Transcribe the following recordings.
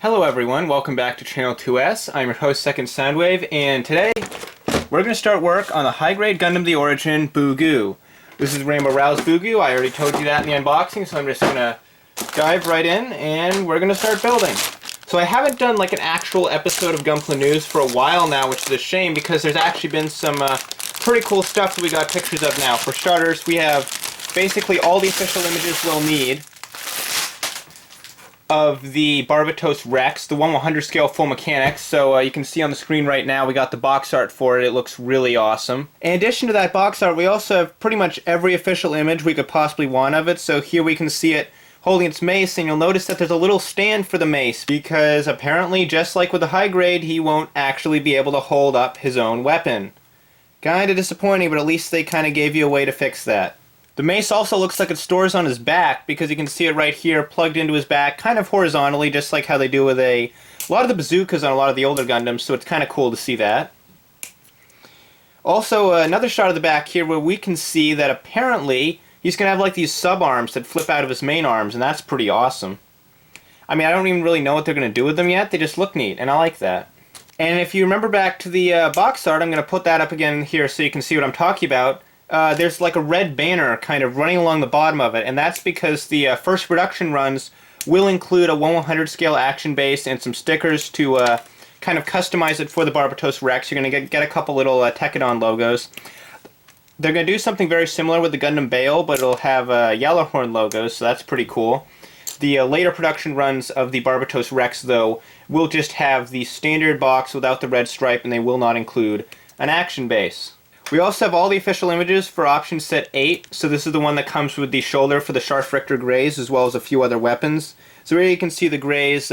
Hello everyone, welcome back to Channel 2S. I'm your host, Second Soundwave, and today we're going to start work on the high-grade Gundam The Origin Bugu. This is Rainbow Row's Bugu. I already told you that in the unboxing, so I'm just going to dive right in and we're going to start building. So I haven't done like an actual episode of Gunpla News for a while now, which is a shame because there's actually been some pretty cool stuff that we got pictures of now. For starters, we have basically all the official images we'll need of the BARBATOS Rex, the 1/100 scale full mechanics. So you can see on the screen right now we got the box art for it. It looks really awesome. In addition to that box art, we also have pretty much every official image we could possibly want of it. So here we can see it holding its mace, and you'll notice that there's a little stand for the mace because apparently, just like with the high grade, he won't actually be able to hold up his own weapon. Kinda disappointing, but at least they kinda gave you a way to fix that. The mace also looks like it stores on his back because you can see it right here plugged into his back kind of horizontally, just like how they do with a lot of the bazookas on a lot of the older Gundams, so it's kind of cool to see that. Also, another shot of the back here where we can see that apparently he's going to have like these sub-arms that flip out of his main arms, and that's pretty awesome. I mean, I don't even really know what they're going to do with them yet, they just look neat, and I like that. And if you remember back to the box art, I'm going to put that up again here so you can see what I'm talking about. There's like a red banner kind of running along the bottom of it, and that's because the first production runs will include a 1/100 scale action base and some stickers to kind of customize it for the BARBATOS Rex. You're going to get a couple little Tekadon logos. They're going to do something very similar with the Gundam Bale, but it'll have Yellowhorn logos, so that's pretty cool. The later production runs of the BARBATOS Rex, though, will just have the standard box without the red stripe, and they will not include an action base. We also have all the official images for option set 8, so this is the one that comes with the shoulder for the Scharfrichter Greys, as well as a few other weapons. So here you can see the Greys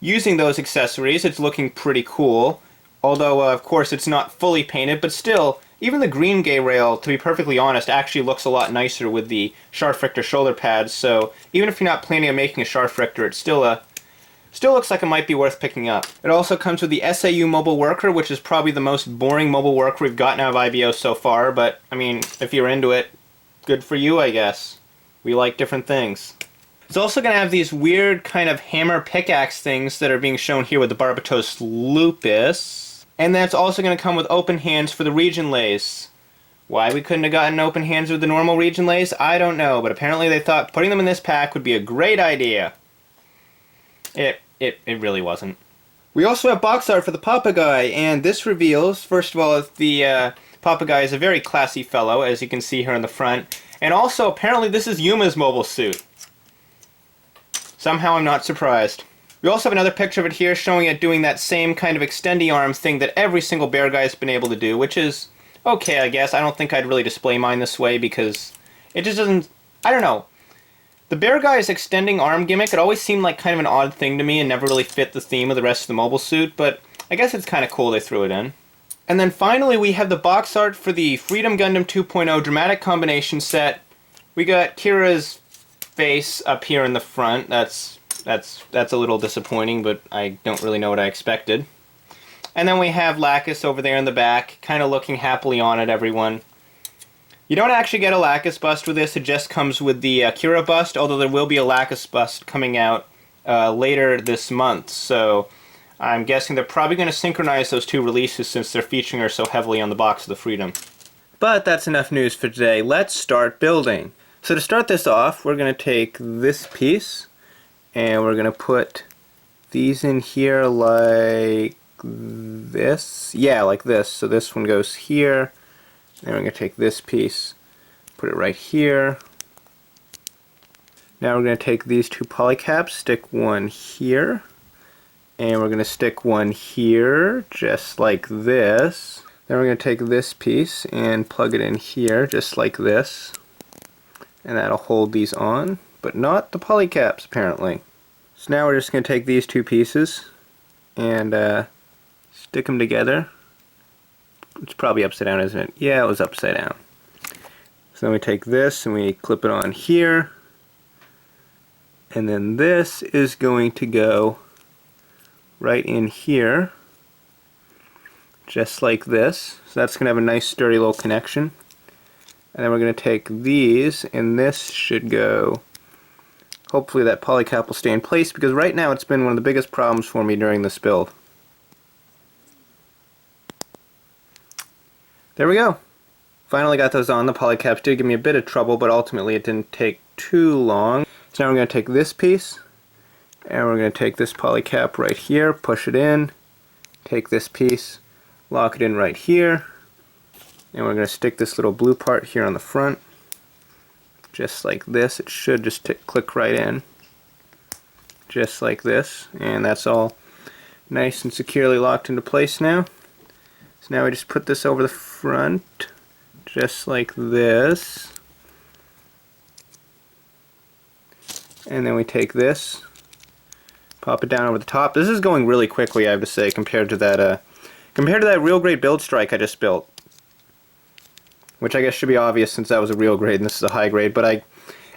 using those accessories. It's looking pretty cool, although of course it's not fully painted, but still, even the green gay rail, to be perfectly honest, actually looks a lot nicer with the Scharfrichter shoulder pads, so even if you're not planning on making a Scharfrichter, it's still looks like it might be worth picking up. It also comes with the SAU Mobile Worker, which is probably the most boring mobile worker we've gotten out of IBO so far, but, I mean, if you're into it, good for you, I guess. We like different things. It's also going to have these weird kind of hammer pickaxe things that are being shown here with the BARBATOS Lupus. And then it's also going to come with open hands for the region lays. Why we couldn't have gotten open hands with the normal region lays, I don't know, but apparently they thought putting them in this pack would be a great idea. It really wasn't. We also have box art for the Papa Guy, and this reveals, first of all, the Papa Guy is a very classy fellow, as you can see here in the front, and also apparently this is Yuma's mobile suit. Somehow I'm not surprised. We also have another picture of it here showing it doing that same kind of extendy arm thing that every single bear guy has been able to do, which is okay, I guess. I don't think I'd really display mine this way because it just doesn't, I don't know. The bear guy's extending arm gimmick, it always seemed like kind of an odd thing to me and never really fit the theme of the rest of the mobile suit, but I guess it's kind of cool they threw it in. And then finally we have the box art for the Freedom Gundam 2.0 Dramatic Combination set. We got Kira's face up here in the front. That's a little disappointing, but I don't really know what I expected. And then we have Lacus over there in the back, kind of looking happily on at everyone. You don't actually get a Lacus bust with this, it just comes with the Kira bust, although there will be a Lacus bust coming out later this month, so I'm guessing they're probably going to synchronize those two releases since they're featuring her so heavily on the box of the Freedom. But that's enough news for today. Let's start building. So to start this off, we're going to take this piece, and we're going to put these in here like this. Yeah, like this. So this one goes here. Then we're going to take this piece, put it right here. Now we're going to take these two polycaps, stick one here, and we're going to stick one here, just like this. Then we're going to take this piece and plug it in here, just like this. And that'll hold these on, but not the polycaps, apparently. So now we're just going to take these two pieces and stick them together. It's probably upside down, isn't it? Yeah, it was upside down. So then we take this and we clip it on here. And then this is going to go right in here. Just like this. So that's going to have a nice sturdy little connection. And then we're going to take these, and this should go Hopefully that polycap will stay in place, because right now it's been one of the biggest problems for me during this build. There we go. Finally got those on. The polycaps did give me a bit of trouble, but ultimately it didn't take too long. So now we're going to take this piece, and we're going to take this polycap right here, push it in, take this piece, lock it in right here, and we're going to stick this little blue part here on the front. Just like this. It should just click right in. Just like this. And that's all nice and securely locked into place now. So now we just put this over the front. Just like this. And then we take this. Pop it down over the top. This is going really quickly, I have to say, compared to that real grade build strike I just built. Which I guess should be obvious since that was a real grade and this is a high grade, but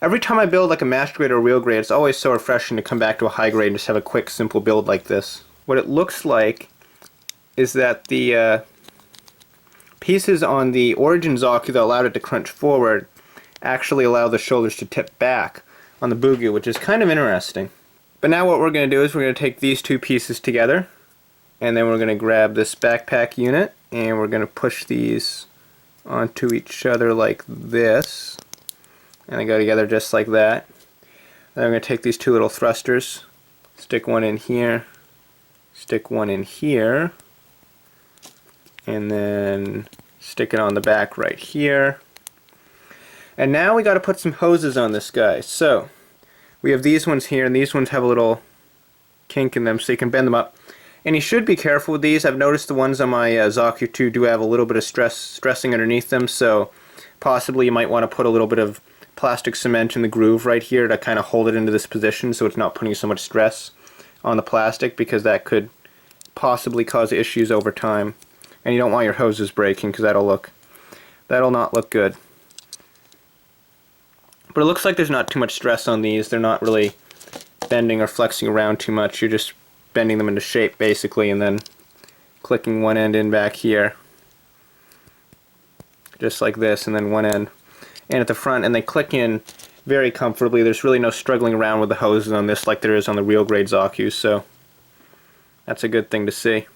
every time I build like a master grade or a real grade, it's always so refreshing to come back to a high grade and just have a quick, simple build like this. What it looks like is that the pieces on the Origin Zaku that allowed it to crunch forward actually allow the shoulders to tip back on the Bugu, which is kind of interesting. But now what we're going to do is we're going to take these two pieces together, and then we're going to grab this backpack unit, and we're going to push these onto each other like this, and they go together just like that. Then I'm going to take these two little thrusters, stick one in here, stick one in here, and then stick it on the back right here. And now we got to put some hoses on this guy. So we have these ones here, and these ones have a little kink in them so you can bend them up. And you should be careful with these. I've noticed the ones on my Zaku 2 do have a little bit of stressing underneath them, so possibly you might want to put a little bit of plastic cement in the groove right here to kind of hold it into this position so it's not putting so much stress on the plastic, because that could possibly cause issues over time. And you don't want your hoses breaking, because that'll not look good. But it looks like there's not too much stress on these. They're not really bending or flexing around too much. You're just bending them into shape basically, and then clicking one end in back here just like this, and then one end and at the front, and they click in very comfortably. There's really no struggling around with the hoses on this like there is on the real grade Zakus, so that's a good thing to see. Do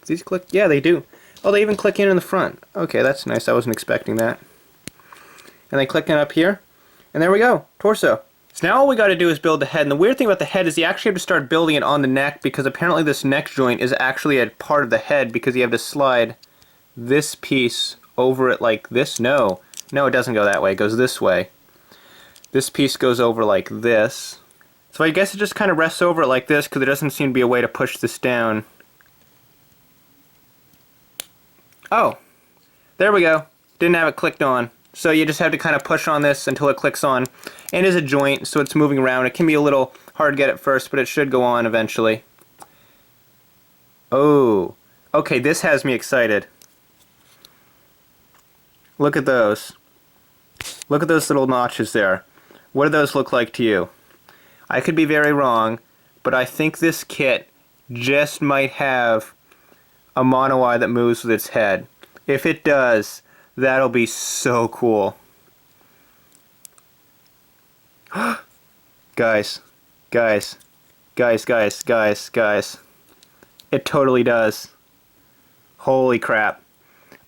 these click? Yeah, they do. Oh, they even click in the front. Okay, that's nice. I wasn't expecting that. And they click in up here, and there we go, torso. So now all we got to do is build the head, and the weird thing about the head is you actually have to start building it on the neck, because apparently this neck joint is actually a part of the head, because you have to slide this piece over it like this. No, it doesn't go that way, it goes this way. This piece goes over like this. So I guess it just kind of rests over it like this, because there doesn't seem to be a way to push this down. Oh, there we go. Didn't have it clicked on. So you just have to kind of push on this until it clicks on. And it is a joint, so it's moving around. It can be a little hard to get at first, but it should go on eventually. Oh, okay, this has me excited. Look at those. Look at those little notches there. What do those look like to you? I could be very wrong, but I think this kit just might have a mono eye that moves with its head. If it does, that'll be so cool. Guys. It totally does. Holy crap.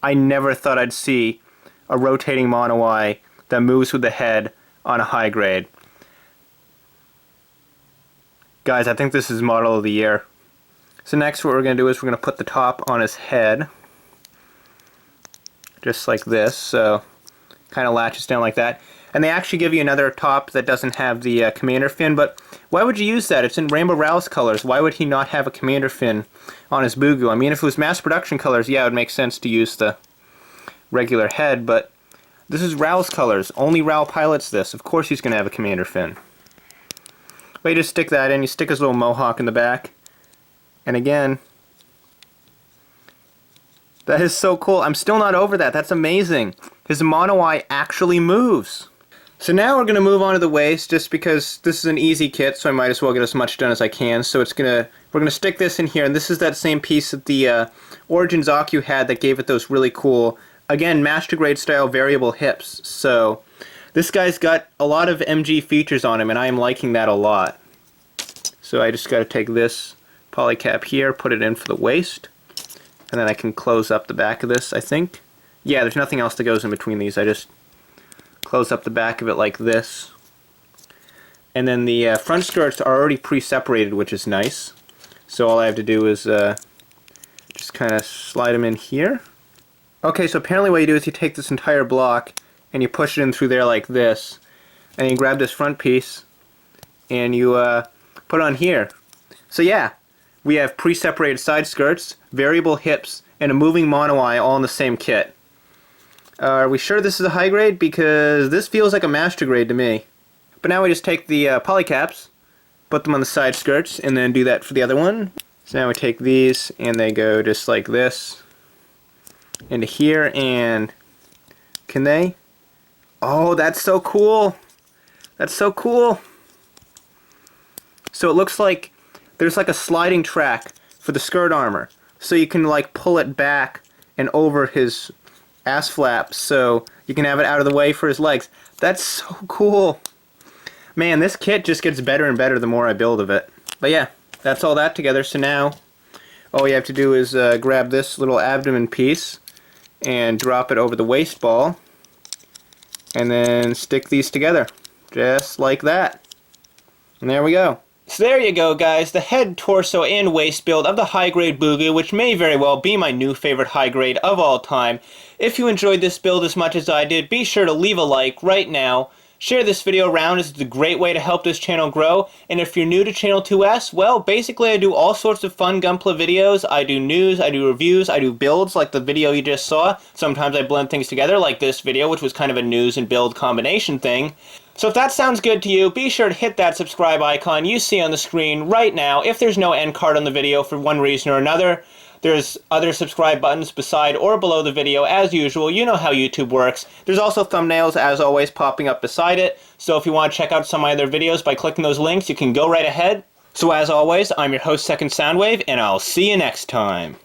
I never thought I'd see a rotating mono eye that moves with the head on a high grade. Guys, I think this is model of the year. So next what we're going to do is we're going to put the top on his head. Just like this, so kind of latches down like that. And they actually give you another top that doesn't have the commander fin, but why would you use that? It's in Rainbow Rowell's colors. Why would he not have a commander fin on his Bugu? I mean, if it was mass production colors, yeah, it would make sense to use the regular head, but this is Rowell's colors. Only Rowell pilots this. Of course he's going to have a commander fin. But you just stick that in, you stick his little mohawk in the back, and again, that is so cool. I'm still not over that. That's amazing. His mono eye actually moves. So now we're going to move on to the waist, just because this is an easy kit, so I might as well get as much done as I can. So we're going to stick this in here, and this is that same piece that the Origin Zaku had that gave it those really cool, again, master grade style variable hips. So This guy's got a lot of MG features on him, and I am liking that a lot. So I just got to take this poly cap here, put it in for the waist, and then I can close up the back of this, I think. Yeah, there's nothing else that goes in between these. I just close up the back of it like this. And then the front skirts are already pre-separated, which is nice. So all I have to do is just kind of slide them in here. Okay, so apparently what you do is you take this entire block and you push it in through there like this, and you grab this front piece and you put it on here. So yeah, we have pre-separated side skirts, variable hips, and a moving mono-eye all in the same kit. Are we sure this is a high grade? Because this feels like a master grade to me. But now we just take the poly caps, put them on the side skirts, and then do that for the other one. So now we take these and they go just like this into here, and can they? Oh, that's so cool! That's so cool! So it looks like there's like a sliding track for the skirt armor. So you can like pull it back and over his ass flaps so you can have it out of the way for his legs. That's so cool! Man, this kit just gets better and better the more I build of it. But yeah, that's all that together. So now all you have to do is grab this little abdomen piece and drop it over the waist ball, and then stick these together just like that. And there we go. So there you go, guys, the head, torso, and waist build of the high-grade Bugu, which may very well be my new favorite high grade of all time. If you enjoyed this build as much as I did, be sure to leave a like right now. Share this video around, as it's a great way to help this channel grow. And if you're new to Channel 2S, well, basically I do all sorts of fun Gunpla videos. I do news, I do reviews, I do builds like the video you just saw. Sometimes I blend things together like this video, which was kind of a news and build combination thing. So if that sounds good to you, be sure to hit that subscribe icon you see on the screen right now. If there's no end card on the video for one reason or another, there's other subscribe buttons beside or below the video as usual. You know how YouTube works. There's also thumbnails, as always, popping up beside it. So if you want to check out some of my other videos by clicking those links, you can go right ahead. So as always, I'm your host, Second Soundwave, and I'll see you next time.